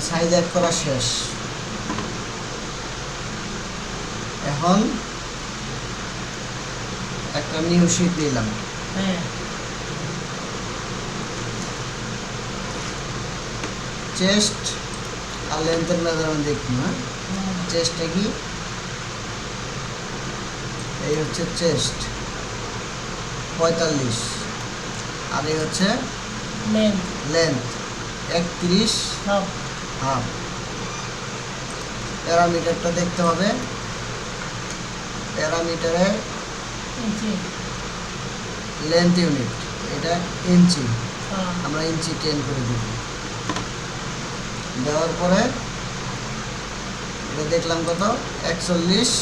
Size add করা শেষ। এখন একটা নিউ শীট দিলাম। চেস্ট আর লেন্থের মেজারমেন্ট দেখুন। চেস্টটা কি? এই হচ্ছে চেস্ট 45 আর এই হচ্ছে লেন্থ 31 হাফ। প্যারামিটারটা দেখতে হবে। প্যারামিটারে লেন্থ ইউনিট, এটা ইঞ্চি, আমরা ইঞ্চি 10 করে দিব। দেওয়ার পরে এটা দেখলাম কত 41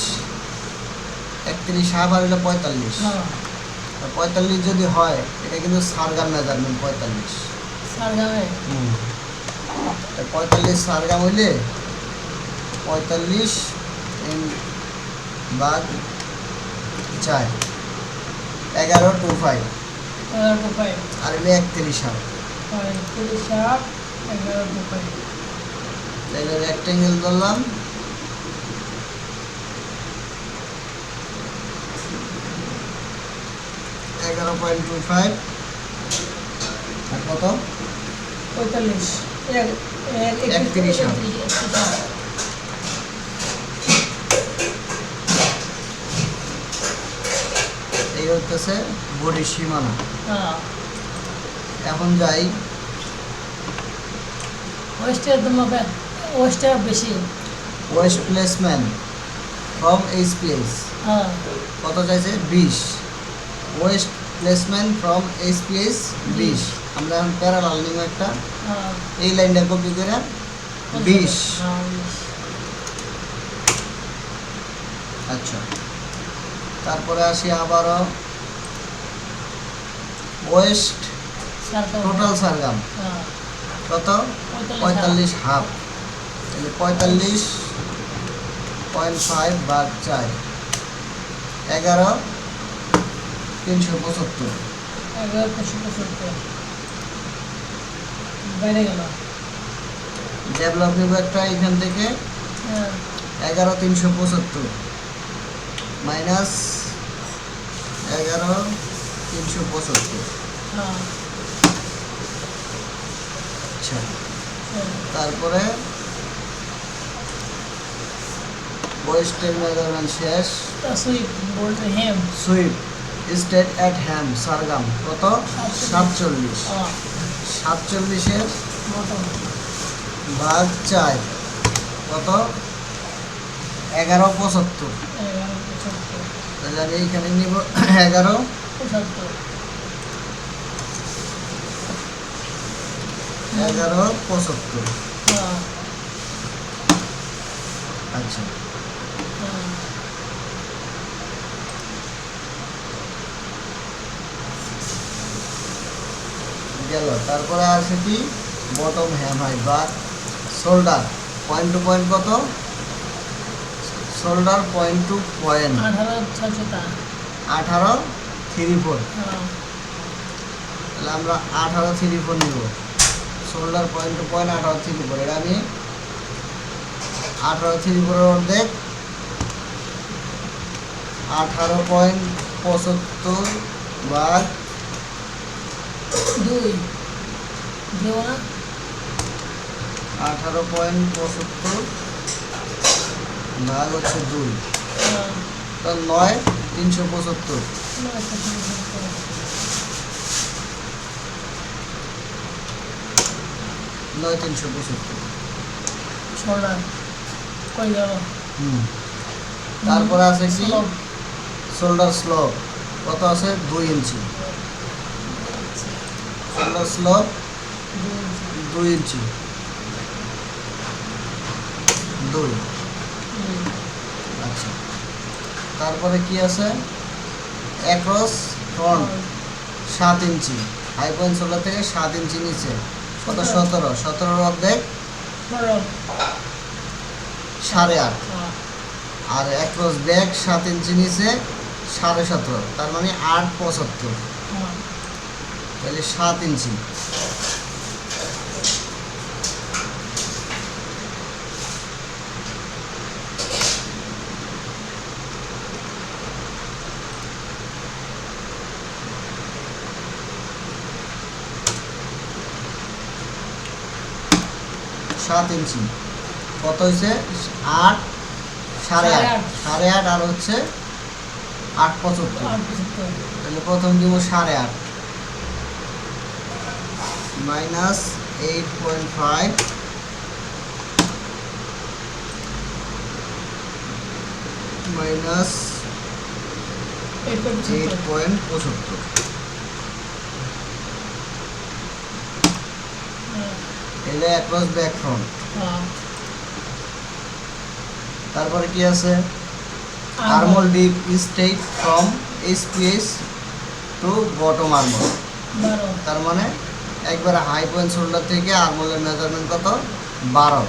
31 হাফ আর হলো 45। 45 যদি হয় এটা কিন্তু সারগাম মেজারমেন্ট 45। 45 সারগাম হইলে 45 ভাগ 4 1125 আর হলো 31 হাফ। তাহলে রেক্টেঙ্গেল ধরলাম। আর কত 45 31 হাফ। এই হচ্ছে বডির সীমানা। এখন যাই বেশি ওয়েস্ট প্লেসমেন্ট ফ্রম এইচপিএস কত চাইছে 20। West placement from HPS 20। আমরা এখন প্যারালাল নিব একটা, এই লাইনটা কপি করে 20। আচ্ছা, তারপরে আসি আবারও ওয়েস্ট টোটাল সারগাম কত 45 হাফ। তাহলে 45.5 ভাগ 4 11 375 ডেভেলপ নিব একটা এখান থেকে 11 375 মাইনাস 11 375। আচ্ছা, তারপরে ওয়েস্টের মেজারমেন্ট শেষ। সুইপ স্টেট অ্যাট হ্যাম সারগাম কত 47। 47-এর ভাগ 4 কত 1175। তাহলে আমি এইখানে নিব 1175। আচ্ছা, গেল। তারপরে আছে কি বটম হ্যাম হাইট বা শোল্ডার পয়েন্ট টু পয়েন্ট কত শোল্ডার পয়েন্ট টু পয়েন্ট 18.34। তাহলে আমরা 18.34 নিব। Shoulder point to point 18.34। এটা আমি 18.34 অর্ধেক 18.75 ভাগ 18.75 ভাগ হচ্ছে 2 তো 9 375। 9 375। তারপরে আছে কি শোল্ডার স্লোপ কত আছে 2 ইঞ্চি। শোল্ডার স্লোপ 2 ইঞ্চি 2। আচ্ছা, তারপরে কি আছে অ্যাক্রস ফ্রন্ট 7 ইঞ্চি। হাই পয়েন্ট শোল্ডার থেকে 7 ইঞ্চি নিচে কত 17। 17 অর্ধেক 8.5। আর অ্যাক্রস ব্যাক 7 ইঞ্চি নিচে 17.5, তার মানে 8.75। তাহলে 7 ইঞ্চি। কত হয়েছে? 8, 8.5, 8.5 আর হচ্ছে 8.75। তাহলে প্রথম দিব 8.5 মাইনাস 8.5 মাইনাস 8.75। এলে অ্যাক্রস ব্যাক ফ্রন্ট। তারপরে কি আছে? Armhole deep straight from SPS to bottom armhole. তার মানে একবারে হাই পয়েন্ট শোল্ডার থেকে আর্মলের মেজারমেন্ট কত? 12।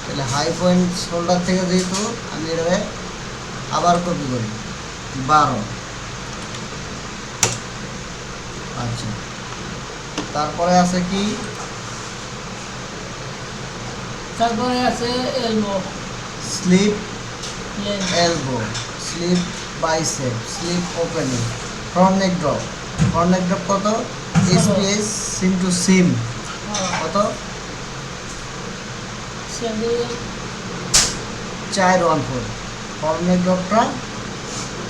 তাহলে হাই পয়েন্ট শোল্ডার থেকে যেহেতু আমি এটাকে আবার কপি করি 12। আচ্ছা, তারপরে আছে কি? তারপরে আছে elbow, sleeve elbow, sleeve bicep, sleeve opening, front neck drop. Front neck drop কত? এসপিএস ইনটু সিম কত? 414। ফ্রন্ট নেক ড্রপটা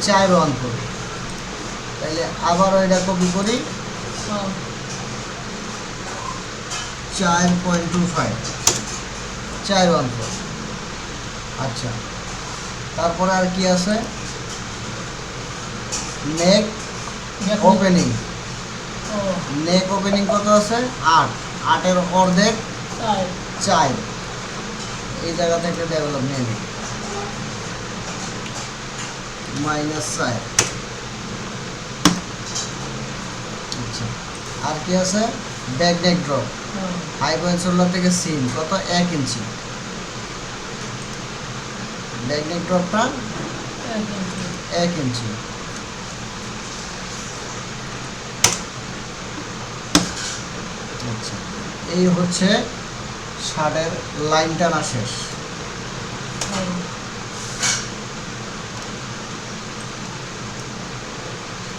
414। তাহলে আবারও এটা কপি করি 4.25, 414। আচ্ছা, তারপরে আর কি আছে? নেক ওপেনিং। নেক ওপেনিং কত আছে? 8। 8-এর অর্ধেক 4। এই জায়গা থেকে ডেভেলপ নিয়ে নিই -4। আচ্ছা, আর কি আছে? Back neck drop, high point shoulder থেকে সিম কত? 1 ইঞ্চি। ব্যাক নেক ড্রপটা 1 ইঞ্চি। আচ্ছা, এই হচ্ছে শার্টের লাইন টানা শেষ।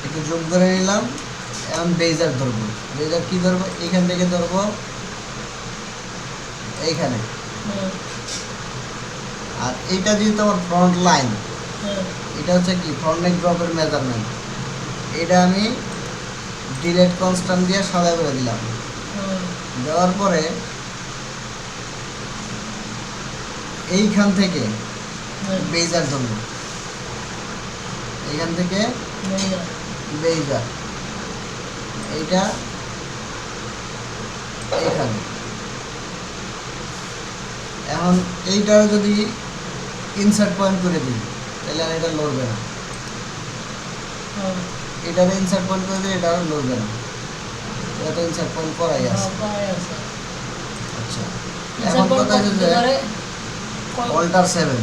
একটু জুম করে নিলাম। এখন বেজার ধরবো। বেজার কি ধরবো? এখান থেকে ধরবো এইখানে। আর এইটা যেহেতু আমার ফ্রন্ট লাইন, এটা হচ্ছে কি? ফ্রন্ট নেক ড্রপের মেজারমেন্ট। এটা আমি ডিলেট কনস্ট্যান্ট দিয়ে সাদা করে দিলাম। দেওয়ার পরে এইখান থেকে বেজার ধরবো, এইখান থেকে বেজার, এইটা এইখানে। এখন এইটার যদি ইনসার্ট পয়েন্ট করে দিই তাহলে আর এটা লড়বে না। এটার ইনসার্ট পয়েন্ট করে দিলে এটা আর লড়বে না। এটা তো ইনসার্ট পয়েন্ট করাই আছে। আচ্ছা, এখন কথা হচ্ছে যে অল্টার 7।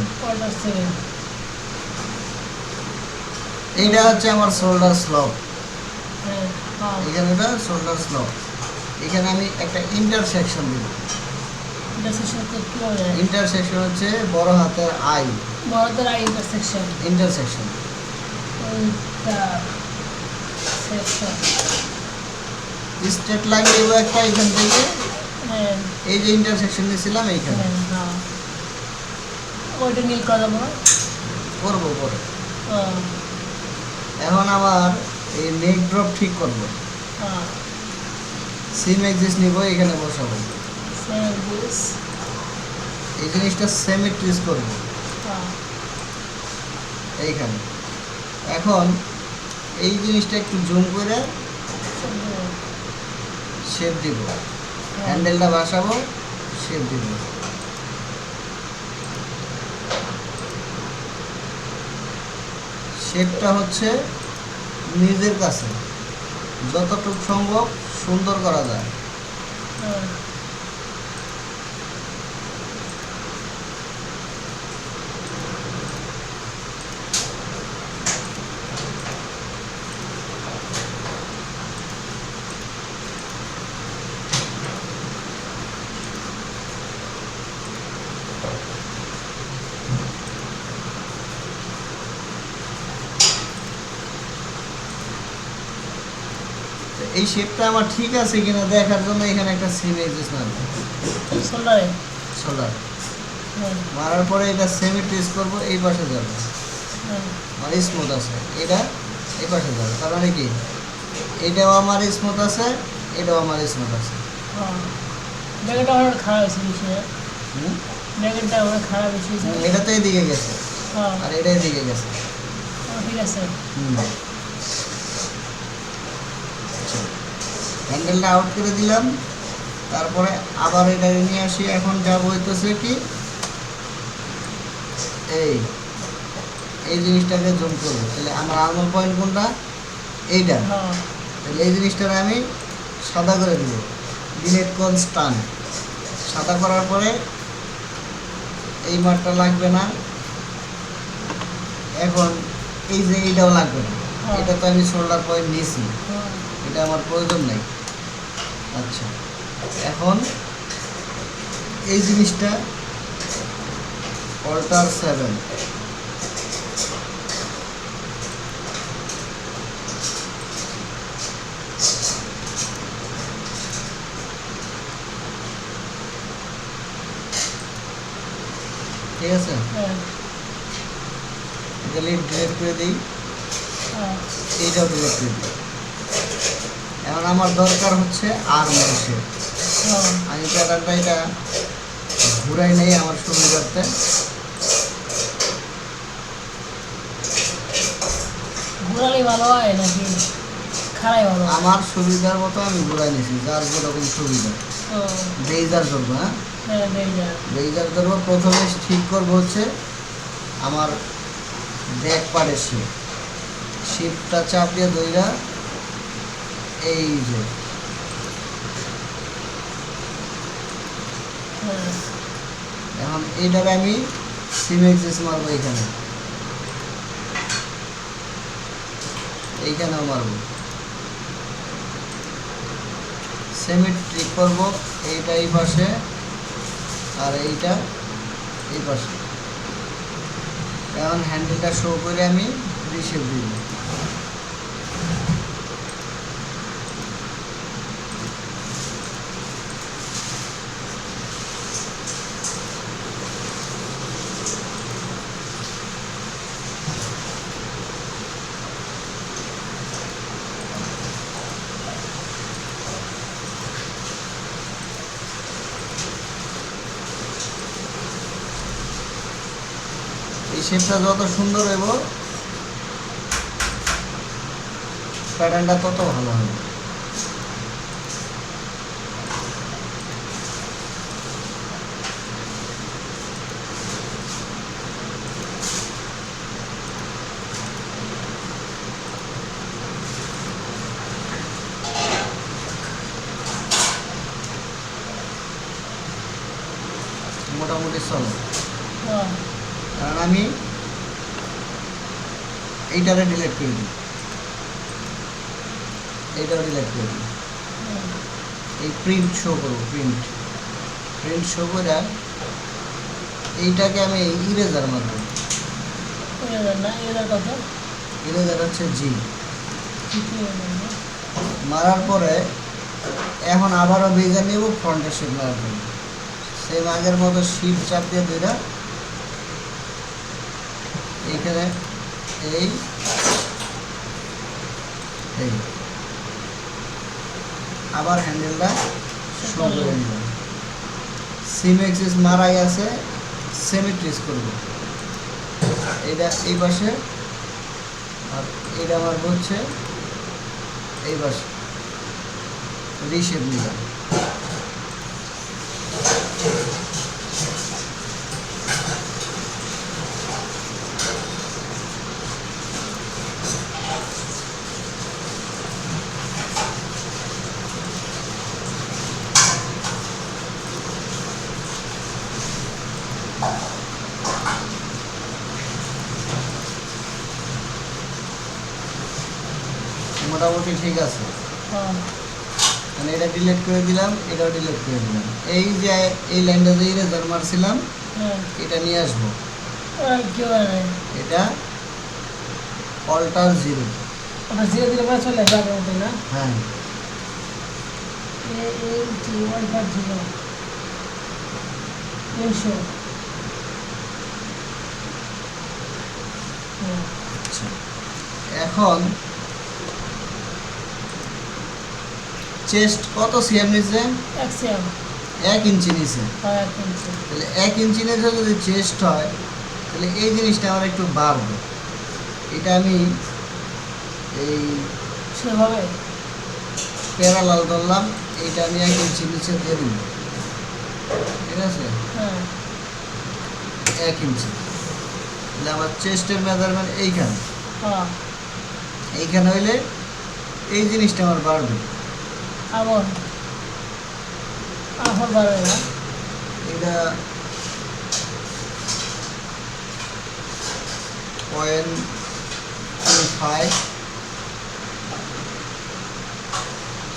এইটা হচ্ছে আমার শোল্ডার স্লপ। এখানে এটা শোল্ডার স্লপ। এখানে আমি একটা ইন্টারসেকশন দিব। ইন্টারসেকশন হচ্ছে বড় হাতের আই। ইন্টারসেকশন স্ট্রেট লাইন দিব একটা এখান থেকে। এই যে ইন্টারসেকশন দিয়েছিলাম এইখানে ওইটা নীল করা যাবো না? করবো পরে। এখন আবার এই নেক ড্রপ ঠিক করব। সিম এক্সিস নিব, এখানে বসাবো। এই জিনিসটা সেমি টুইস্ট করব এইখানে। এখন এই জিনিসটা একটু জুম করে শেপ দিব। হ্যান্ডেলটা বসাবো, শেপ দিব। শেপটা হচ্ছে নিজের কাছে যতটুকু সম্ভব সুন্দর করা যায়। এই শেপটা আমার ঠিক আছে কিনা দেখার জন্য এখানে একটা সেমি এক্সিস মারবো সোল্ডারে। সোল্ডার হ্যাঁ মারার পরে এটা সেমি ট্রেস করবো, এই পাশে যাবে হ্যাঁ আমার স্মুথ আছে, এটা এই পাশে যাবে। তার মানে কি এটাও আমার স্মুথ আছে, এটাও আমার স্মুথ আছে। হ্যাঁ জায়গাটা অনেক খারাপ হয়েছে বেশি। হুম? জায়গাটা অনেক খারাপ বেশি হয়েছে। এটা তো এদিকে গেছে হ্যাঁ আর এটা এদিকে গেছে। ঠিক আছে। হুম। হ্যান্ডেলটা আউট করে দিলাম, তারপরে আবার এটা নিয়ে আসি। এখন যা হইতেছে কি এই এই জিনিসটাকে জুম করবো, তাহলে আমার আর্মাল পয়েন্ট কোনটা, এইটা। হ্যাঁ তাহলে এই জিনিসটাকে আমি সাদা করে দিব, ডিলেট কনস্ট্যান্ট। সাদা করার পরে এই মাঠটা লাগবে না। এখন এই যে এইটাও লাগবে না, হ্যাঁ। এটা তো আমি শোল্ডার পয়েন্ট নিয়েছি, হ্যাঁ এটা আমার প্রয়োজন নেই। আচ্ছা, এখন এই জিনিসটা অল্টার 7, ঠিক আছে? হ্যাঁ এটা ডিলেট করে দিই, হ্যাঁ এইটাও ডিলেট করে দিই। এখন আমার দরকার হচ্ছে আর মানুষের, হ্যাঁ আমি প্যাটার্নটা এটা ঘুরাই নেই আমার সুবিধার্থে। ঘোরালে ভালো হয় নাকি খারাই ভালো হয়? আমার সুবিধার মতো আমি ঘুরাই নিয়েছি, যার যেরকম সুবিধা। ও বেইজার ধরবো, হ্যাঁ হ্যাঁ বেজা। বেইজার ধরবো। প্রথমে ঠিক করবো হচ্ছে আমার ব্যাক পার্টের শিপটা চাপ দিয়ে ধইরা এই যে হ্যাঁ এখন এইটারে আমি সিমেক্সিস মারবো, এইখানেও মারবো, সিমেট্রিক করবো। এইটা এই পাশে আর এইটা এই পাশে। এখন হ্যান্ডেলটা শো করে আমি রিশেপ দিব। এই শেপটা যত সুন্দর হইব প্যাটার্নটা তত ভালো হবে। মোটামুটি চলো, হ্যাঁ কারণ আমি এইটারে ডিলেট করে দিই, এইটাও ডিলেট করে দিই। এই প্রিন্ট শো করবো, প্রিন্ট শো করে এইটাকে আমি ইরেজার মারবো। এবার না এবার কত ইরেজার হচ্ছে জি। কিছু না। মারার পরে এখন আবারও বেজার নেব ফ্রন্টের শেপ মারার জন্য। সেম আগের মতো শিপ চাপ দিয়ে দুইটা এইখানে এই এই আবার হ্যান্ডেলটা শো করে নিলাম। সিম এক্সিস মারাই আছে, সেমি ট্রেস করবো। এইটা এই পাশে আর এইটা আমার হচ্ছে এই পাশে, রিশেপ নিলাম। মোটামুটি ঠিক আছে, হ্যাঁ মানে এটা ডিলিট করে দিলাম, এটাও ডিলিট করে দিলাম। এই যে এই লাইনটা দিয়ে ইরেজার মারছিলাম, হ্যাঁ এটা নিয়ে আসবো। কি হয় এটা অল্টার 0, ওটা ধীরে ধীরে করে চলে আসবে আগের মতোই না? হ্যাঁ A80 150 আচ্ছা, এখন চেস্ট কত সিএম নিচে? XM 1 ইঞ্চি নিচে। 1 ইঞ্চি। তাহলে 1 ইঞ্চি নিচে যদি চেস্ট হয় তাহলে এই জিনিসটা আমার একটু বাড়বে। এটা আমি এই সেভাবে প্যারালাল ধরলাম, এইটা আমি 1 ইঞ্চি নিচে দিয়ে দিব, ঠিক আছে? হ্যাঁ 1 ইঞ্চি। তাহলে আমার চেস্টের মেজারমেন্ট এইখানে, হ্যাঁ এইখানে হইলে এই জিনিসটা আমার বাড়বে। আবার আবার বাড়বে না। এটা 0.25,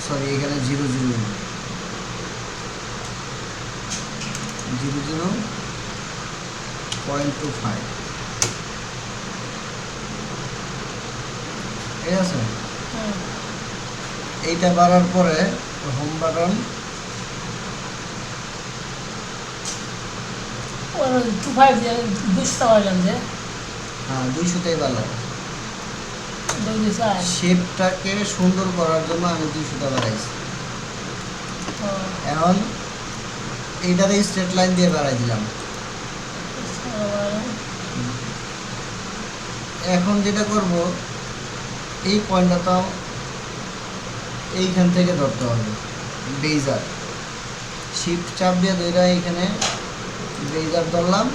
সরি এখানে 0.25, ঠিক আছে? হ্যাঁ এইটা বাড়ার পরে হোম বাটন 25 দিয়ে 200 বাড়লাম যে হ্যাঁ 200টাই বাড়লাম। 2 শেপটাকে সুন্দর করার জন্য আমি 200টা বাড়াইছি। এখন এইটারে স্ট্রেট লাইন দিয়ে বাড়াই দিলাম। এখন যেটা করব, এই পয়েন্টটা তো এইখান থেকে ধরতে হবে, বেজার শিফট চাপ দিয়ে ধরে এখানে বেজার ধরলাম।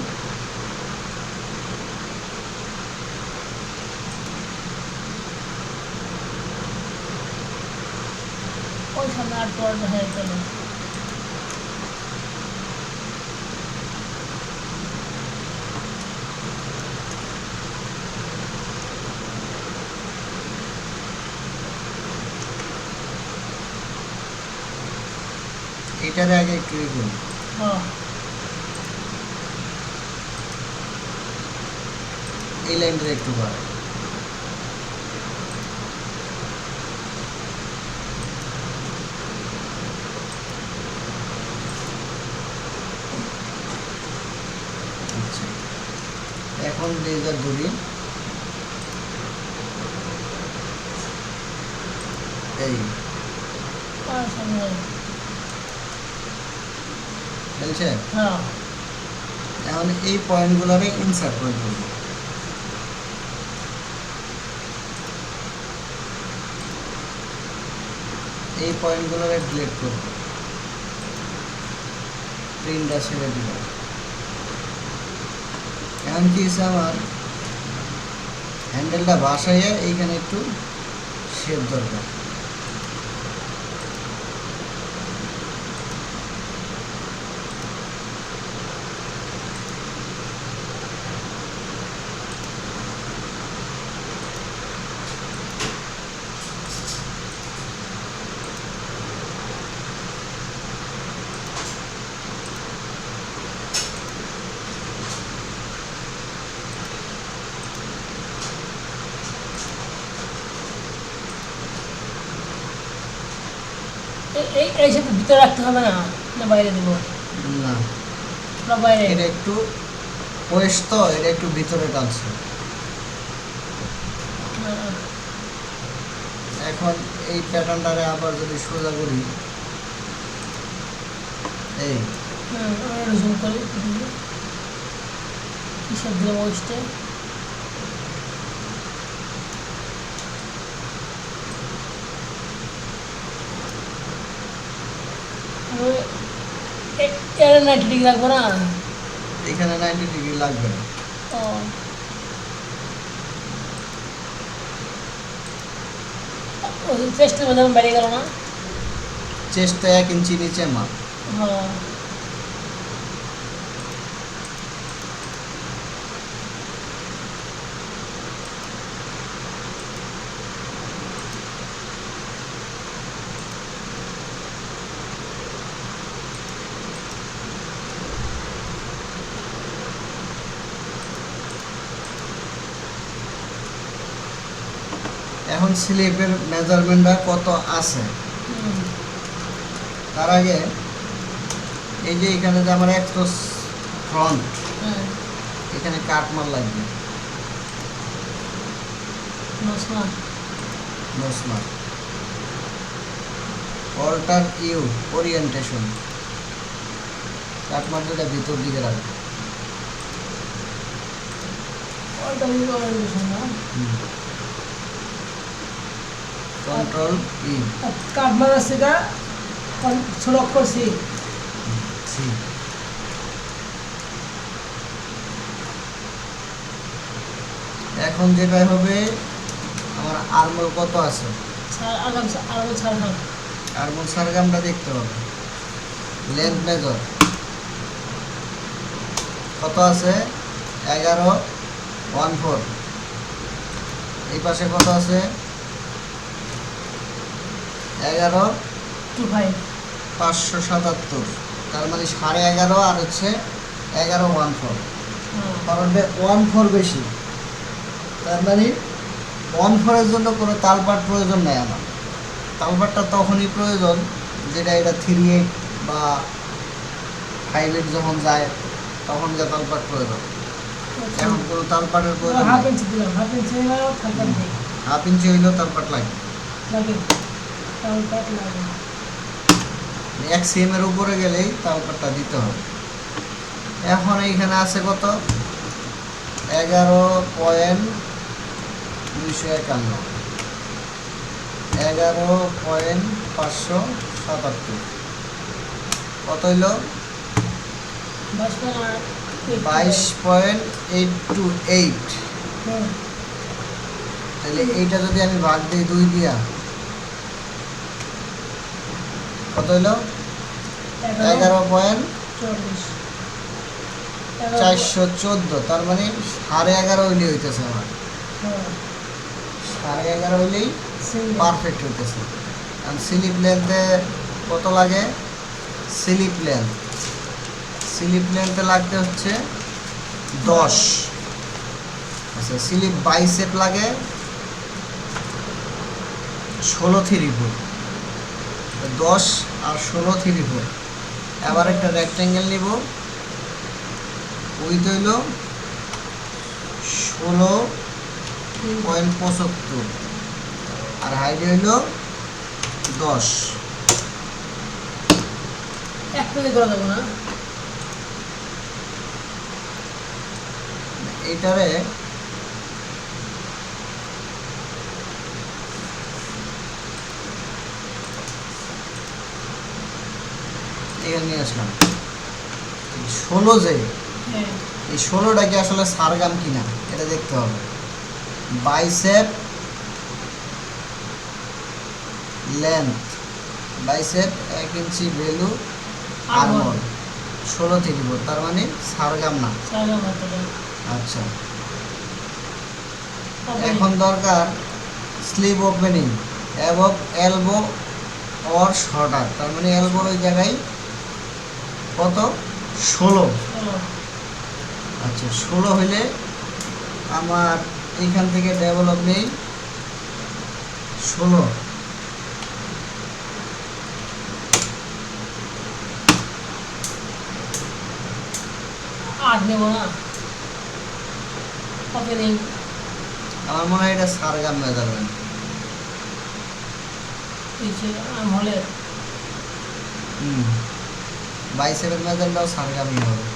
ওইখানে আর পর হয়ে গেল। এটারে আগে একটু দেখুন, হ্যাঁ এই লাইনটা একটু বাড়াই। আচ্ছা, এখন লেজার ধরি, এই আর সামনে চলছে। হ্যাঁ এখন এই পয়েন্টগুলোরে ইনসার্ট করে দেব। এই পয়েন্টগুলোরে ডিলিট করব, প্রিন্টটা ছেড়ে দিব। এখন কি হচ্ছে, আমার হ্যান্ডেলটা বাসাইয়া এইখানে একটু শেপ দরকার। এই সাথে ভিতরে রাখতে হবে না, না বাইরে দেব? না, না বাইরে। এটা একটু ওয়েস্ট তো, এটা একটু ভিতরে টানছে। এখন এই প্যাটার্নটারে আবার যদি সোজা করি, এই জুম করে কিসের দিলাম ওয়েস্টে। এর 90 ডিগ্রি রাখবো না? এখানে 90 ডিগ্রি লাগবে না। ও চেস্টের মধ্যে বেড়ে গেল না? চেস্টটা 1 ইঞ্চি নিচে মাপ। হ্যাঁ এখন স্লিপের মেজারমেন্টটা কত আছে তার আগে এই যে এখানে যে আমার এক্সপ্রেস ফ্রন্ট, হ্যাঁ এখানে কাটমার লাগবে, নসমান নোসমার। অল্টার ইউ ওরিয়েন্টেশন, কাটমার যেটা ভিতর দিকে রাখবে। ওইটা ইউনিভার্সিটি না কন্ট্রোল ই, কাঠমান্ডু থেকে ছোট অক্ষর সি। সি। এখন যেটা হবে, আমার আর্মল কত আছে, আগাম আরো ছাড় হাল আর্মল সারগামটা দেখতে হবে। লেন্থ মেজর কত আছে, 11.14। এই পাশে কত আছে, 11,577। তার মানে 11.5 আর হচ্ছে 11.14, কারণ 14 বেশি। তার মানে 14-এর জন্য কোনো তালপাট প্রয়োজন নেই আমার। তালপাটটা তখনই প্রয়োজন যেটা এটা 3/8 বা 5/8 যখন যায় তখন যে তালপাট প্রয়োজন। এখন কোনো তালপাটের প্রয়োজন হাফ নেই। ইঞ্চি দিলাম, হাফ ইঞ্চি হলেও থাকবে না হাফ ইঞ্চি হইলেও তালপাট লাগে। লাগে তাহলে কাট লাগে 1 সেমের উপরে গেলেই তালপাটটা দিতে হবে। এখন এইখানে আছে কত, 11.251, 11.577। কত হইল, 22.828। তাহলে এইটা যদি আমি ভাগ দিই 2 দিয়া, কত হইল, 11.414। তার মানে 11.5 হইলে হইতেছে আমার, 11.5 হইলেই পারফেক্ট হইতেছে। আর স্লিপ লেন্থে কত লাগে, স্লিপ লেন্থে লাগতে হচ্ছে 10। আচ্ছা, স্লিপ বাইসেপ লাগে 16 3/4, 10 আর 16 3/4। আবার একটা রেক্টেঙ্গেল নিব, উইথ হইল 16.75 আর হাইট হইল 10। এক পেজে করা যাবে না এইটারে এখানে নিয়ে আসলাম 16 যে, হ্যাঁ এই 16টা কি আসলে সারগাম কিনা এটা দেখতে হবে। বাইসেপ লেন্থ, বাইসেপ 1 ইঞ্চি ভ্যালু আর্মল 16 3/4, তার মানে সারগাম না। সারা মাত্রা আচ্ছা, এখন দরকার sleeve opening above elbow or shorter. তার মানে এলবোর ওই জায়গায় কত, 16। আচ্ছা, 16 হইলে আমার এইখান থেকে ডেভেলপ নেই 16। আট নেব না ওপেনিং আমার মনে হয় এটা সারগাম মেজারমেন্ট। হলে বাইসেপের মেজারটাও সারগামই হবে,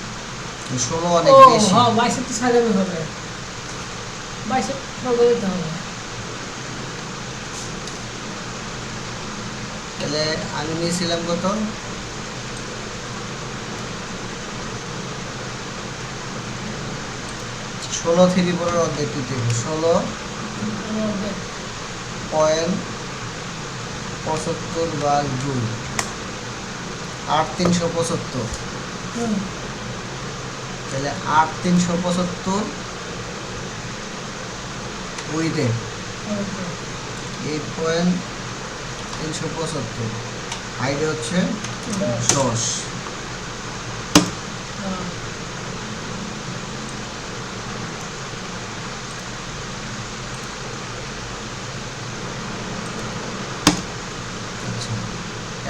16 অনেক ও বেশি। হ্যাঁ বাইসেপ তো সাজাবে হবে, বাইসেপ করবে দিতে হবে। তাহলে আমি নিয়েছিলাম কত, 16 3/4 অর্ধেক দিতে হবে, 16.75 ভাগ 2, 8,375। তাহলে 8,375 উইথে 8.375, হাইটে হচ্ছে 10।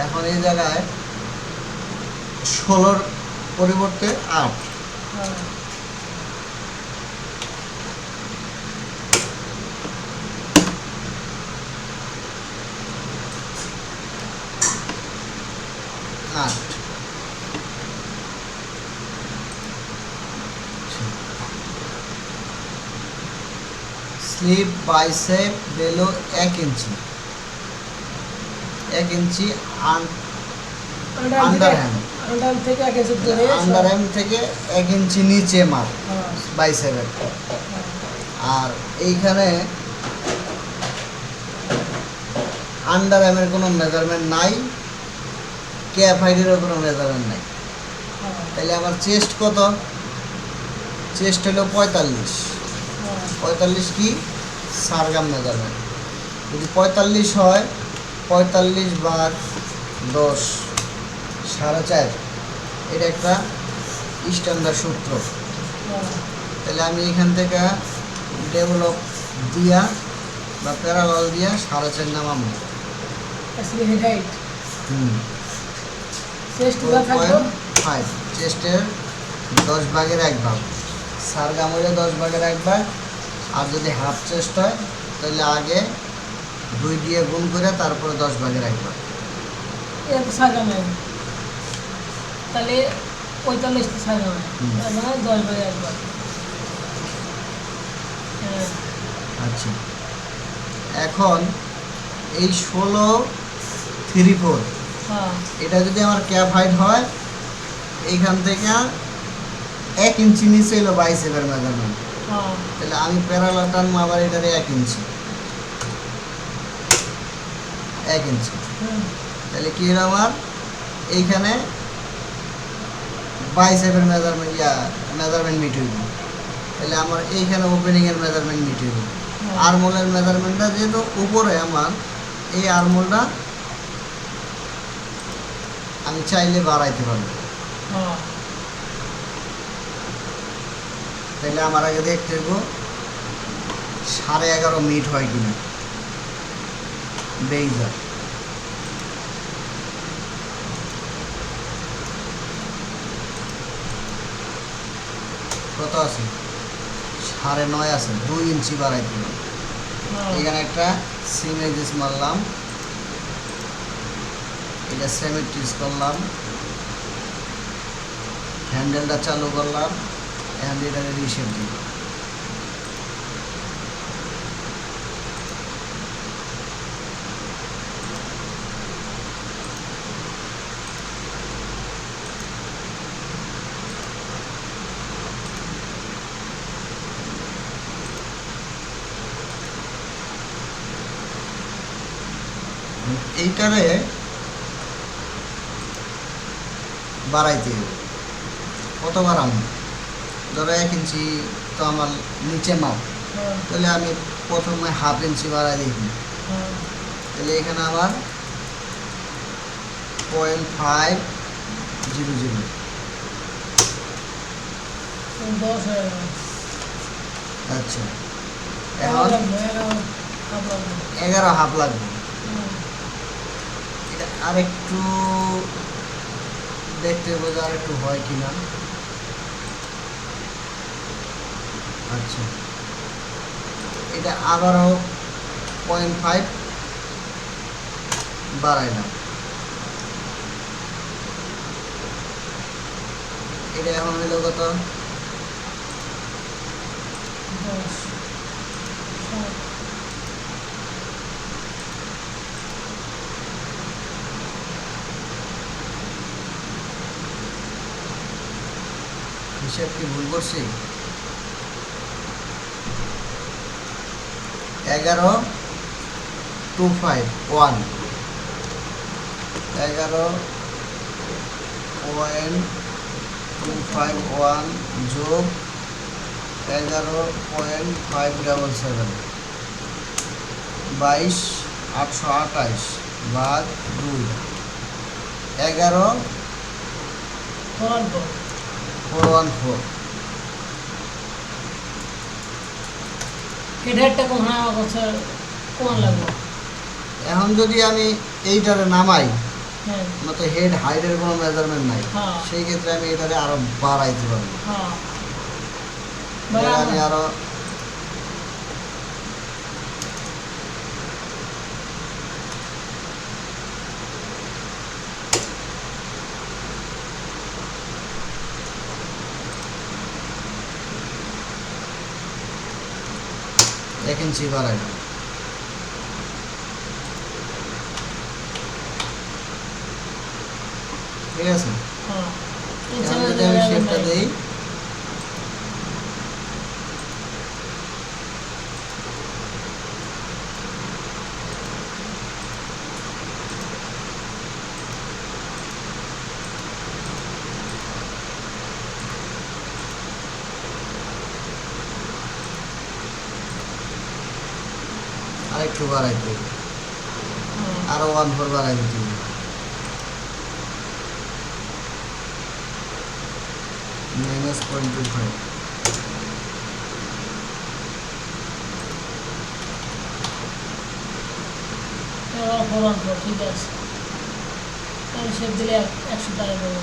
এখন এই জায়গায় 16-র পরিবর্তে 8। হ্যাঁ 8। স্লিপ বাইসেপ বেলো 1 ইঞ্চি, 1 ইঞ্চি আন্ডারহ্যান্ড থেকে এক ইঞ্চি দূরে আন্ডারহ্যান্ড থেকে 1 ইঞ্চি নিচে মাপ হ্যাঁ বাইসেপের। আর এইখানে আন্ডারআর্মের কোনো মেজারমেন্ট নাই, ক্যাপ হাইটেরও কোনো মেজারমেন্ট নাই। হ্যাঁ তাহলে আমার চেস্ট কত? চেস্ট হলো 45। 45 কি সারগাম মেজারমেন্ট। যদি 45 হয়, 45 ভাগ 10 4.5, এটা একটা স্ট্যান্ডার্ড সূত্র। তাহলে আমি এখান থেকে ডেভেলপ দিয়া বা প্যারালাল দিয়া 4.5 নামাবো। আসলে হেড হাইট হুম চেস্ট যা থাকবে 4.5 চেস্টের 10 ভাগের 1 ভাগ, সারগাম হলে 10 ভাগের 1 ভাগ। আর যদি হাফ চেস্ট হয় তাহলে আগে 2 দিয়ে গুণ করে তারপরে 10 ভাগের 1 ভাগ। এটা তো সাজানো, তাহলে 45 তো সাজানো, তার মানে 10 বাজে একবার। হ্যাঁ আচ্ছা, এখন এই 16-3/4 হ্যাঁ এটা যদি আমার ক্যাপ হাইট হয়, এইখান থেকে 1 ইঞ্চি নিচে এলো বাইসেপের মেজারমেন্ট। হ্যাঁ তাহলে আমি প্যারালাল টানবো আবার এটারে 1 ইঞ্চি, 1 ইঞ্চি। তাহলে কি হলো আমার এইখানে বাইসেপের মেজারমেন্ট মিট হইব। তাহলে আমার এইখানে ওপেনিংয়ের মেজারমেন্ট মিট হইব। আর্মহোলের মেজারমেন্টটা যেহেতু উপরে, আমার এই আর্মহোলটা আমি চাইলে বাড়াইতে পারবো। হ্যাঁ তাহলে আমার আগে দেখতে হইব 11.5 মিট হয় কিনা বেইজার। কত আছে? 9.5 আছে, 2 ইঞ্চি বাড়াইতে হবে। এখানে একটা সিম এক্সিস মারলাম, এটা সিমেট্রিজ করলাম, হ্যান্ডেলটা চালু করলাম, এখন এটাকে রিশেপ দিই। এইটারে বাড়াইতে হবে। কত বাড়াবো? ধরো 1 ইঞ্চি তো আমার নিচে মাপ, তাহলে আমি প্রথমে 1/2 ইঞ্চি বাড়াই দেখি। তাহলে এখানে আমার 0.500। 10 হয়ে গেল। আচ্ছা, এখন 11.5 লাগবে। এটা আরেকটু দেখতে বোঝা আর একটু হয় কিনা। আচ্ছা, এটা আবারও 0.5 বাড়াইলাম। এটা এখন হইল কত? 10 হিসাব কি ভুল করছি? 11.251 11.251 যোগ 11.577 22,828 ভাগ 2 11.414। হেডটা কোন বছর কোন লাগবে? এখন যদি আমি এইটারে নামাই, হ্যাঁ আমার তো হেড হাইটের কোনো মেজারমেন্ট নাই, হ্যাঁ সেই ক্ষেত্রে আমি এটারে আরো বাড়াইতে পারবো। হ্যাঁ এটারে আমি আরো এক ইঞ্চি বাড়াইলাম। ঠিক আছে, হ্যাঁ এখন যদি আমি শেপটা দেই, আরেকটু বাড়াইতে হবে, আরো 1/4 বাড়াই দিতে হবে। -0.25। ঠিক আছে, আমি শেপ দিলে 100 টাকা দেবো।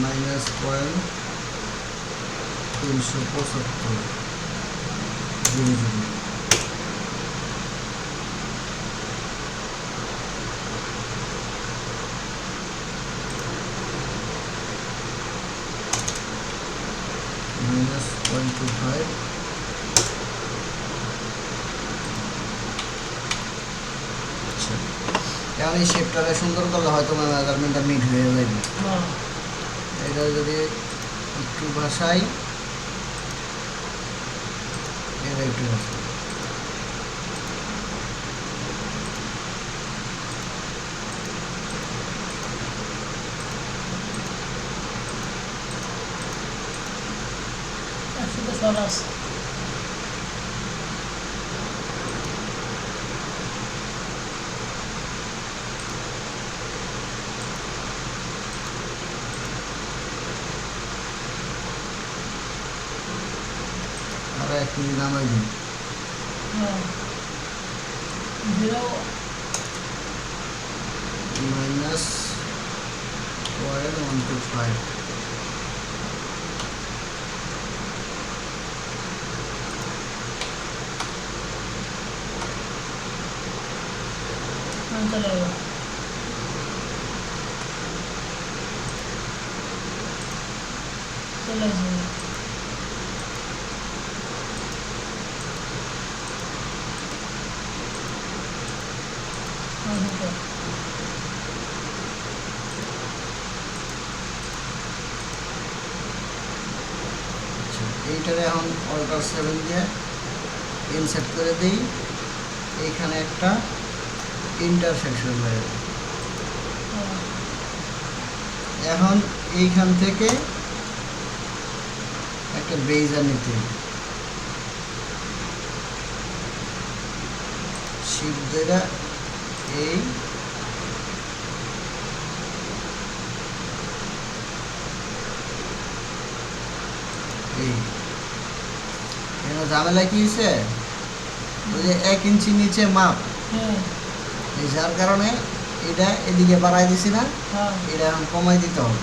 -375 -0.25। আচ্ছা, এখন এই শেপটারে সুন্দর করলে হয়তো মেজারমেন্টটা মিট হয়ে যাবে। হ্যাঁ এটা যদি একটু ভাষাই, এটা একটু ভাষাই, একসাথে সব আছে। আর 1 মিনিট নামাই দিই। হ্যাঁ 0 -0.125। চলে যাবে। চলে আসবে। আচ্ছা, এইটারে এখন অল্টার 7 দিয়ে ইনসার্ট করে দিই, এইখানে একটা ইন্টারসেকশন হয়ে যাবে। এখন এইখান থেকে একটা বেইজার নিতে হবে, শিফট ধরে এই এখানে ঝামেলা কি হয়েছে, ওই যে 1 ইঞ্চি নিচে মাপ, হ্যাঁ এই যার কারণে এটা এদিকে বাড়াই দিছি না, হ্যাঁ এটা এখন কমাই দিতে হবে।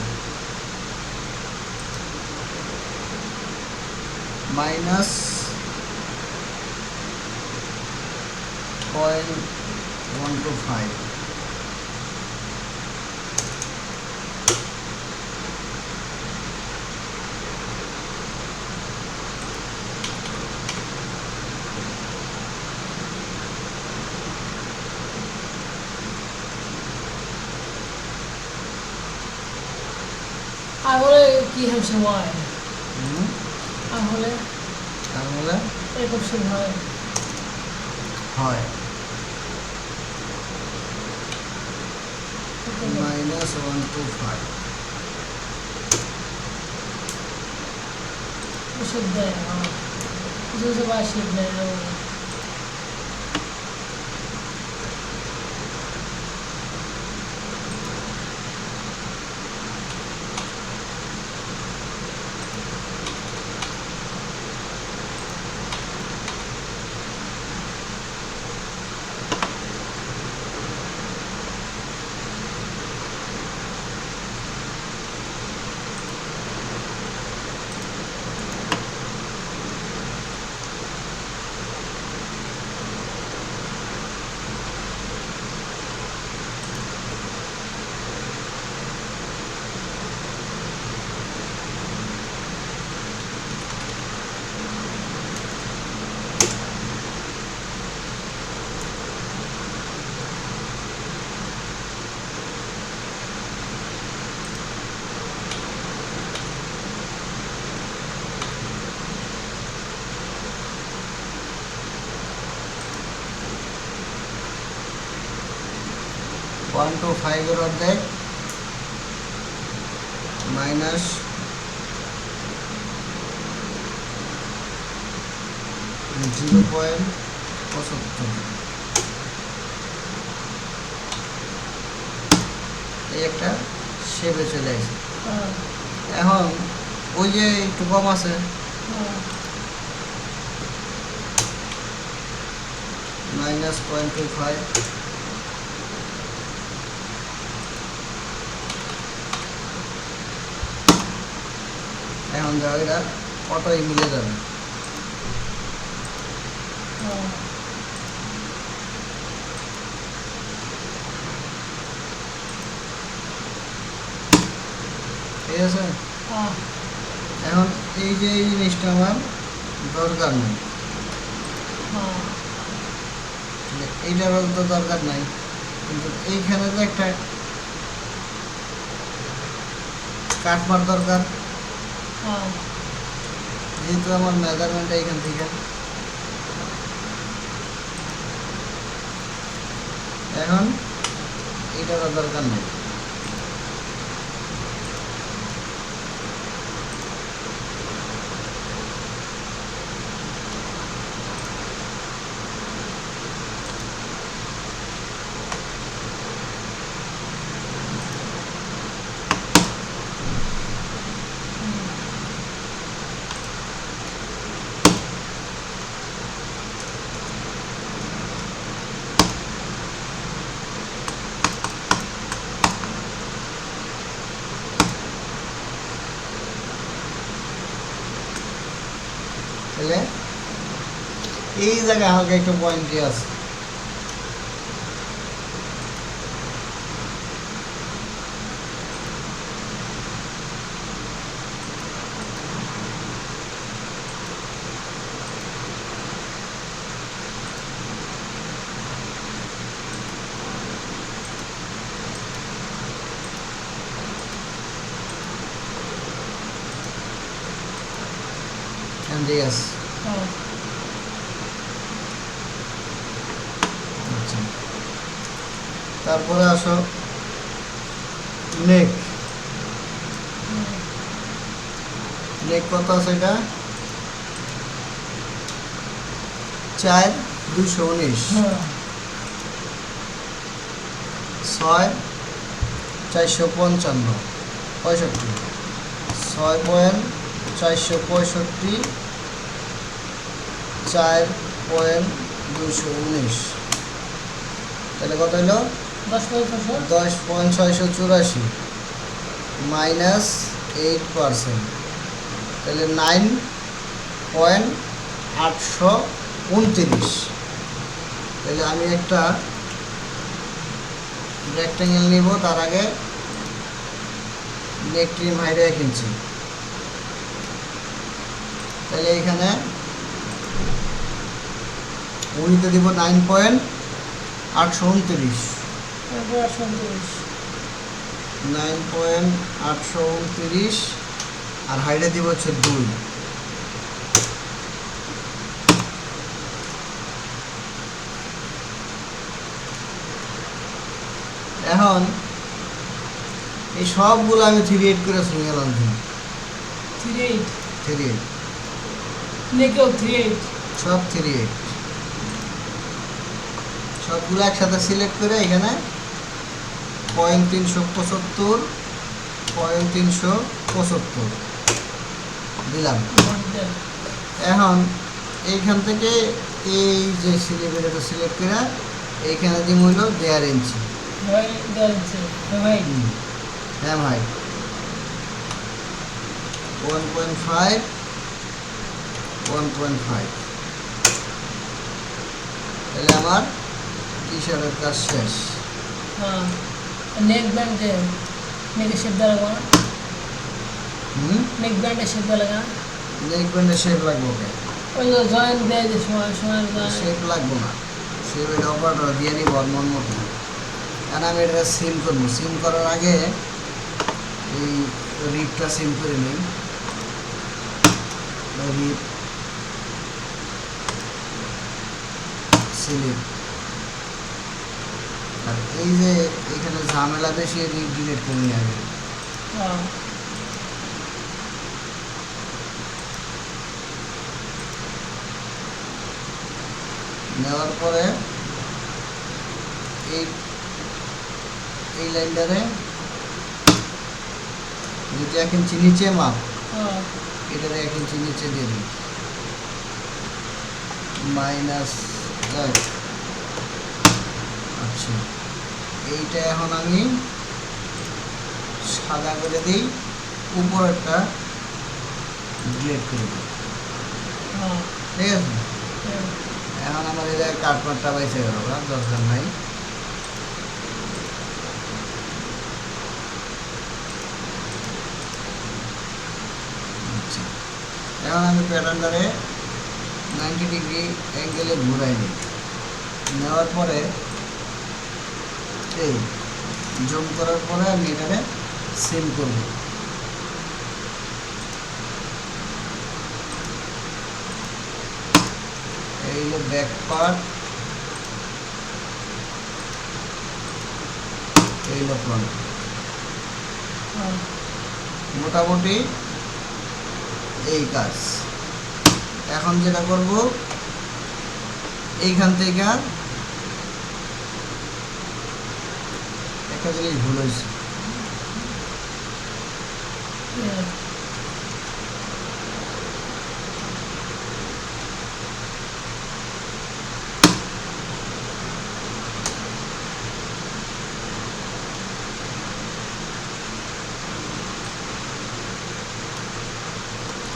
-0.125। তাহলে কি হয় সময়, হুম, তাহলে তাহলে এরকম সময় হয় -125। ওষুধ দেয়। হ্যাঁ কিছু কিছু ওষুধ দেয়। 125 এর অর্ধেক মাইনাস 0.75 এই একটা শেপে চলে আসে। এখন ওই যে একটু কম আছে মাইনাস 0.25 এখন দেখো এটা অটোই মিলে যাবে। ঠিক আছে, এখন এই যে এই জিনিসটা আমার দরকার নেই, এইটারও তো দরকার নাই, কিন্তু এইখানে তো একটা কাটমার দরকার, যেহেতু আমার মেজারমেন্ট এইখান থেকে, এখন এইটারও দরকার নেই। তাহলে এই জায়গায় হালকা একটু পয়েন্টই আছে। ঠিক আছে, আচ্ছা, তারপরে আসো নেক। নেক কত আছে? এটা 4,219, 6,455, 65, 6,465, 4,219, তাহলে কত হলো? 10,684 মাইনাস 8%, তাহলে 9,829। তাহলে আমি একটা রেক্টেঙ্গেল নিব, তার আগে নেক ট্রিম হাইট 1 ইঞ্চি। তাহলে এখানে উনিতে দিব 9,829, 9,829, আর হাইটে দিব হচ্ছে 2। এখন এই সবগুলো আমি 3/8 করে শুনে গেলাম। 3/8 সব 3/8 সবগুলো একসাথে সিলেক্ট করে এখানে 0.375 দিলাম। এখন এইখান থেকে এই যে সিলেক্ট সিলেক্ট করে এইখানে দিব হইল 1.5 ইঞ্চি। হ্যাঁ ভাই, 1.5 তাহলে আমার টি-শার্টের কাজ শেষ। নেক ব্যান্ডে নেকের শেপ দেওয়া লাগবে না? নেক ব্যান্ডের শেপ দেওয়া লাগবে না? নেক ব্যান্ডের শেপ লাগবে, ওকে ওই যে জয়েন্ট দেয় যে সময় শেপ লাগবে না, শেপ এটা অপারেটর দিয়ে নিব মন মতো। কারণ আমি এটা সিম করবো, সিম করার আগে এই রিপটা সিম করে নিই। রিপ সিলিপ আর এই যে এখানে ঝামেলা বেশি, ডিলিট করে নিয়ে আগে। হ্যাঁ নেওয়ার পরে এই এই লাইনটারে যেটা 1 ইঞ্চি নিচে মাপ, হ্যাঁ এটারে 1 ইঞ্চি নিচে দিয়ে দিই, -1। আচ্ছা, এইটা এখন আমি সাদা করে দিই, উপরেরটা ডিলিট করে দিই। হ্যাঁ ঠিক আছে, হ্যাঁ এখন আমার এই জায়গায় কাটমারটা বাইসে গেল, দরকার নাই। আচ্ছা, এখন আমি প্যাটার্নটারে 90 ডিগ্রি অ্যাঙ্গেলে ঘুরাই নিই। নেওয়ার পরে এই জুম করার পরে আমি এখানে সিম করব। এই হলো ব্যাক পার্ট, এই হলো ফ্রন্ট। হ্যাঁ মোটামুটি এই কাজ। এখন যেটা করব, এইখান থেকে একটা জিনিস ভুল হয়েছে। হ্যাঁ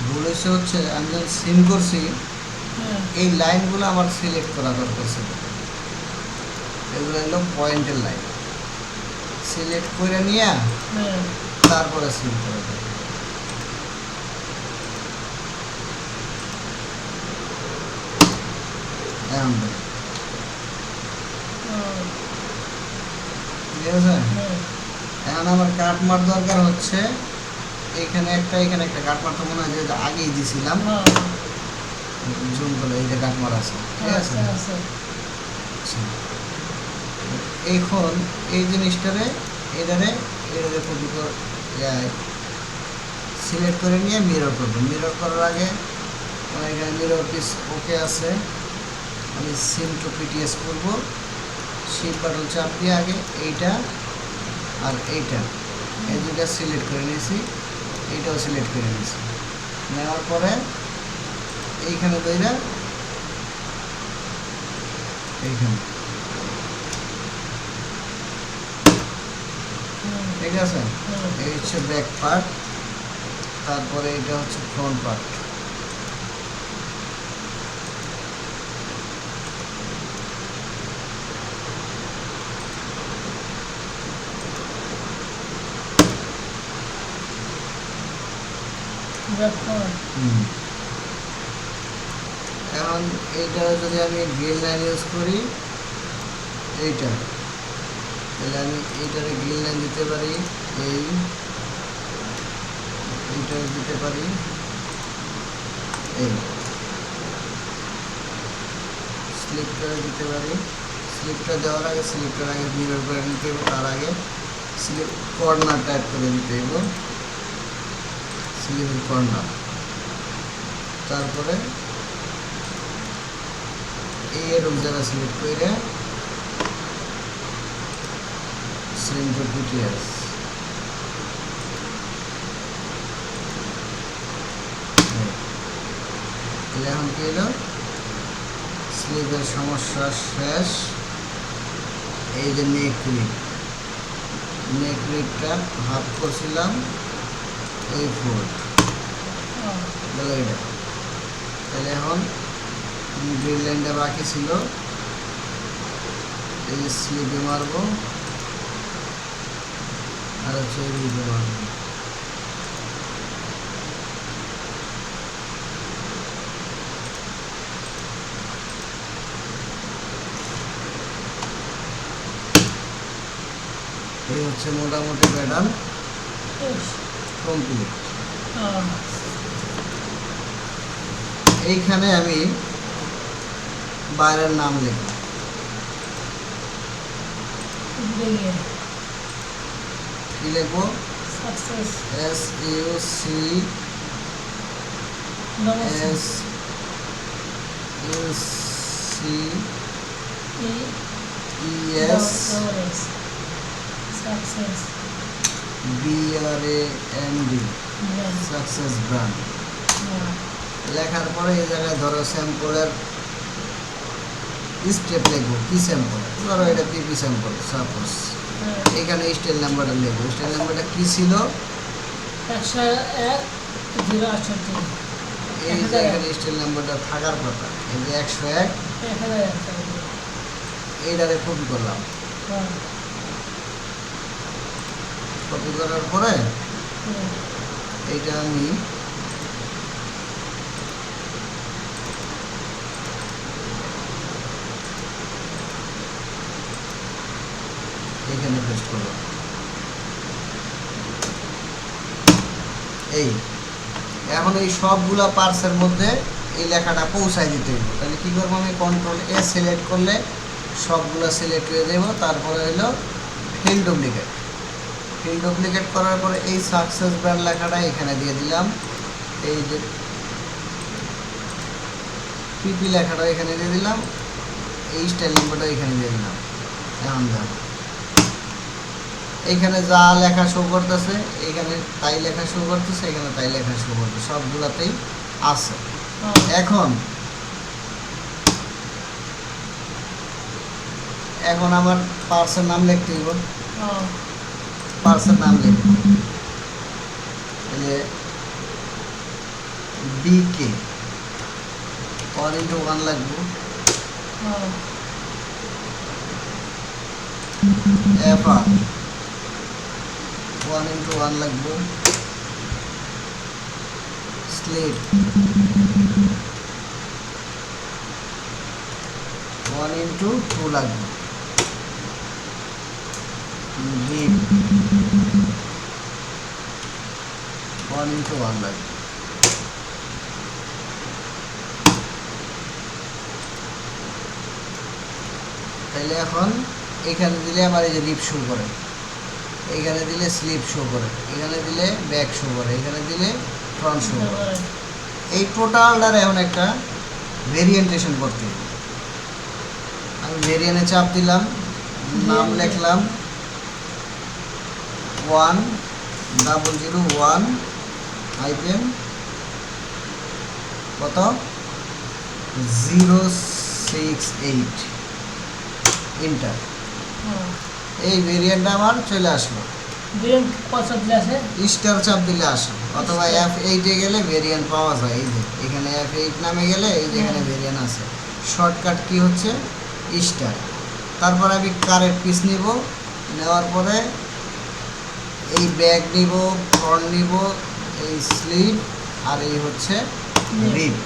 ভুল হয়েছে হচ্ছে আমি যখন সিম করছি, হ্যাঁ এই লাইনগুলো আমার সিলেক্ট করা দরকার ছিল। এগুলো হলো পয়েন্টের লাইন, সিলেক্ট করে নিয়ে হ্যাঁ তারপরে সিম করে দেবো। এখন দেখ, ঠিক আছে। হ্যাঁ এখন আমার কাটমার দরকার হচ্ছে এখানে একটা কাটমার, তো মনে হয় যে আগেই দিছিলাম, হ্যাঁ জুম করে এই যে কাটমার আছে, ঠিক আছে। আচ্ছা আচ্ছা আচ্ছা, এখন এই জিনিসটারে এটারে কপি করে সিলেক্ট করে নিয়ে মিরর করবো। মিরর করার আগে আমার এখানে মিরর পিস ওকে আছে, আমি সিম টু পিটিএস করবো। শিপ বাটন চাপ দিয়ে আগে এইটা আর এইটা, এই দুটা সিলেক্ট করে নিয়েছি, এইটাও সিলেক্ট করে নিয়েছি। নেওয়ার পরে এইখানে দইরা এইখানে, ঠিক আছে। এই হচ্ছে ব্যাক পার্ট, তারপরে এটা হচ্ছে ফ্রন্ট পার্ট। এখন এইটা যদি আমি গ্রিন লাইন ইউজ করি, এইটা, তাহলে আমি এইটারে গ্রিন লাইন দিতে পারি, এইটা দিতে পারি, এই স্লিপটা দিতে পারি। স্লিপটা দেওয়ার আগে স্লিপটার আগে মিরর করে নিতে হবে, তার আগে স্লিপ কর্নার টাইপ করে দিতে হবে, স্লিপের কর্নার। তারপরে এই এরকম জায়গা সিলেক্ট করে সেন্টার পিটিএস, এখন কি হলো, স্লিপের সমস্যা শেষ। এই যে নেক ক্লিপটা হাফ করছিলাম এই ফুট গেল এটা। তাহলে এখন গ্রিন লাইনটা বাকি ছিল, এই স্লিপে মারবো আর হচ্ছে এই দিকে মারবো। এই হচ্ছে মোটামুটি প্যাটার্ন কমপ্লিট। এইখানে আমি বাইরের নাম লিখব, দেখে কি লিখবো? Success double SUCCES success BRAND success brand লেখার পরে এই জায়গায় ধরো স্যাম্পলের স্টেপ লিখবো। কি স্যাম্পল? ধরো এটা পিপি স্যাম্পল সাপোজ। এখানে স্টাইল নাম্বারটা লিখবো। স্টাইল নাম্বারটা কি ছিল? 101-068 এই যে এখানে স্টাইল নাম্বারটা থাকার কথা। এই যে 101 এইটারে কপি করলাম। কপি করার পরে এইটা আমি এখানে পেস্ট করলাম। এই এখন এই সবগুলা পার্টসের মধ্যে এই লেখাটা পৌঁছায় দিতে হবে। তাহলে কী করবো? আমি কন্ট্রোল এ সিলেক্ট করলে সবগুলো সিলেক্ট হয়ে দেবো। তারপরে হলো ফিল ডুপ্লিকেট। ফিল ডুপ্লিকেট করার পরে এই সাকসেস ব্র্যান্ড লেখাটা এখানে দিয়ে দিলাম। এই যে পিপি লেখাটা এখানে দিয়ে দিলাম। এই স্টাইল নাম্বারটা এখানে দিয়ে দিলাম। এখন দেখো এইখানে যা লেখা শো করতেছে, এইখানে তাই লেখা শো করতেছে, এখানে তাই লেখা শো করতেছে, সবগুলাতেই আছে। এখন আমার পার্সের নাম লিখতে হইব। পার্সের নাম লিখব যে BK 1:1 লাগবো। FR 1:1 লাগবো। স্লিপ 1:2 লাগবে। রিপ 1:1 লাগবে। তাহলে এখন এখানে দিলে আমার এই যে রিপ শো করে, এইখানে দিলে স্লিপ শো করে, এখানে দিলে ব্যাক শো করে, এখানে দিলে ফ্রন্ট শো করে। এই টোটালটার এখন একটা ভেরিয়েন্টেশন করতে হবে। আমি ভেরিয়েন্টে চাপ দিলাম, নাম লিখলাম 1001 হাইফেন কত 068 ইন্টার। এই ভেরিয়েন্টটা আমার চলে আসলো। স্টার চাপ দিলে আসে, অথবা F8-এ গেলে ভেরিয়েন্ট পাওয়া যায়। এই যে এখানে F8 নামে গেলে এই যে এখানে ভেরিয়েন্ট আছে। শর্টকাট কি হচ্ছে স্টার। তারপর আমি কারেক্ট পিস নিব, নেওয়ার পরে এই ব্যাক নিব, ফ্রন্ট নিব, এই স্লিপ আর এই হচ্ছে রিপ,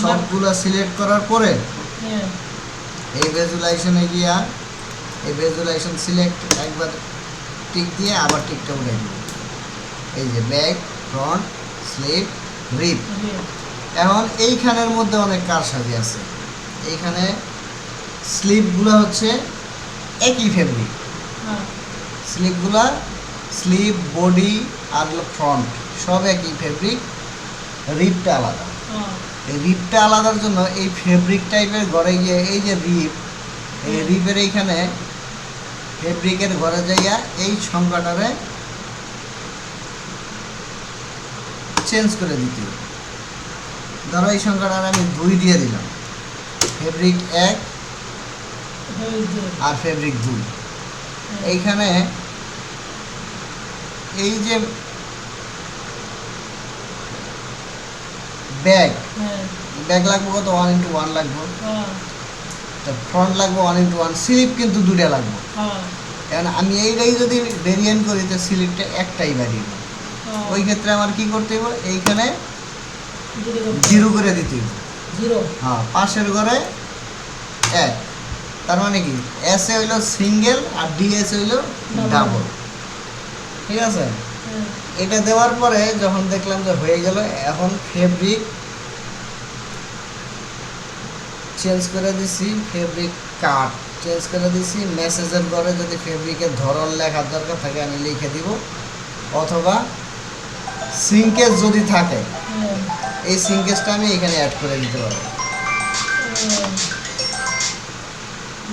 সবগুলো সিলেক্ট করার পরে এই ভিজুয়ালাইজেশনে গিয়া এই ভিজুয়ালাইজেশন সিলেক্ট একবার টিক দিয়ে আবার টিকটা উঠে দিব। এই যে ব্যাক, ফ্রন্ট, স্লিপ, রিপ। এখন এইখানের মধ্যে অনেক কারসাজি আছে। এইখানে স্লিপগুলো হচ্ছে একই ফেব্রিক। স্লিপগুলা স্লিপ, বডি আর ফ্রন্ট সব একই ফেব্রিক, রিপটা আলাদা। এই রিপটা আলাদার জন্য এই ফেব্রিক টাইপের ঘরে গিয়ে এই যে রিপ, এই রিপের এইখানে ফেব্রিকের ঘরে যাইয়া এই সংখ্যাটারে চেঞ্জ করে দিতে হবে। ধরো এই সংখ্যাটার আমি 2 দিয়ে দিলাম, ফেব্রিক 1 আর ফেব্রিক 2। এইখানে এই যে ব্যাগ লাগবে কত 1:1 লাগবে, ফ্রন্ট লাগবে 1:1, স্লিপ কিন্তু 2টা লাগবে। এখন আমি এইটাই যদি ভেরিয়েন্ট করি তো স্লিপটা একটাই বাড়িয়ে, ওই ক্ষেত্রে আমার কি করতে হবে? এইখানে 0 করে দিতে হবে। হ্যাঁ, পাশের ঘরে 1। তার মানে কি এস এ হইল সিঙ্গেল আর ডিএস হইল ডাবল। ঠিক আছে, এটা দেওয়ার পরে যখন দেখলাম যে হয়ে গেল, এখন ফেব্রিক চেঞ্জ করে দিছি, ফেব্রিক কাট চেঞ্জ করে দিছি। মেসেজের ঘরে যদি ফেব্রিকের ধরন লেখার দরকার থাকে আমি লিখে দিব, অথবা সিঙ্কেজ যদি থাকে হ্যাঁ, এই সিঙ্কেজটা আমি এখানে অ্যাড করে দিতে পারবো।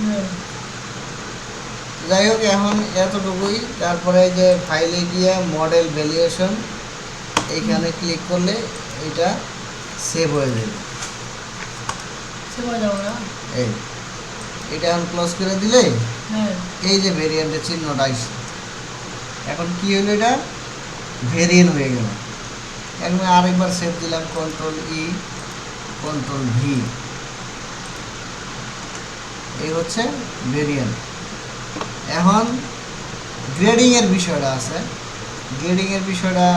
হ্যাঁ, যাই হোক, এখন এতটুকুই। তারপরে যে ফাইলে গিয়ে মডেল ভ্যালুয়েশন এইখানে ক্লিক করলে এটা সেভ হয়ে যাবে। সেবা যাবো না। এই এটা এখন ক্লোজ করে দিলে হ্যাঁ, এই যে ভেরিয়েন্টের চিহ্নটা আসছে, এখন কি হলো, এটা ভেরিয়েন্ট হয়ে গেল। এখন আরেকবার সেভ দিলাম, কন্ট্রোল ই কন্ট্রোল ভি, এই হচ্ছে ভেরিয়েন্ট। এখন গ্রেডিংয়ের বিষয়টা আছে। গ্রেডিংয়ের বিষয়টা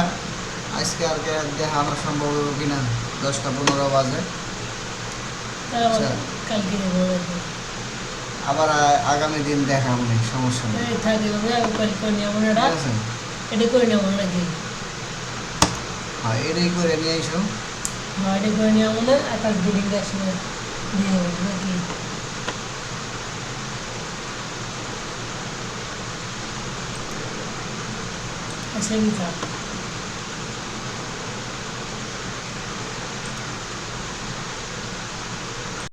আজকে আর দেখানো সম্ভব হবে কিনা, 10টা 15 বাজে। তাহলে আবার আচ্ছা। কালকে দেবো নাকি? আবার আগামী দিন দেখাবো, নেই সমস্যা নেই, এই থাকে তবে আমি কাল করে নিয়ে আমার ঠিক আছে? এটা করে নেবো নাকি? হ্যাঁ, এটাই করে নিয়ে এসো। হ্যাঁ, এটা করে নিয়ে আমার আর কাল বিল্ডিং একসঙ্গে দিয়ে দেবো নাকি? আচ্ছা,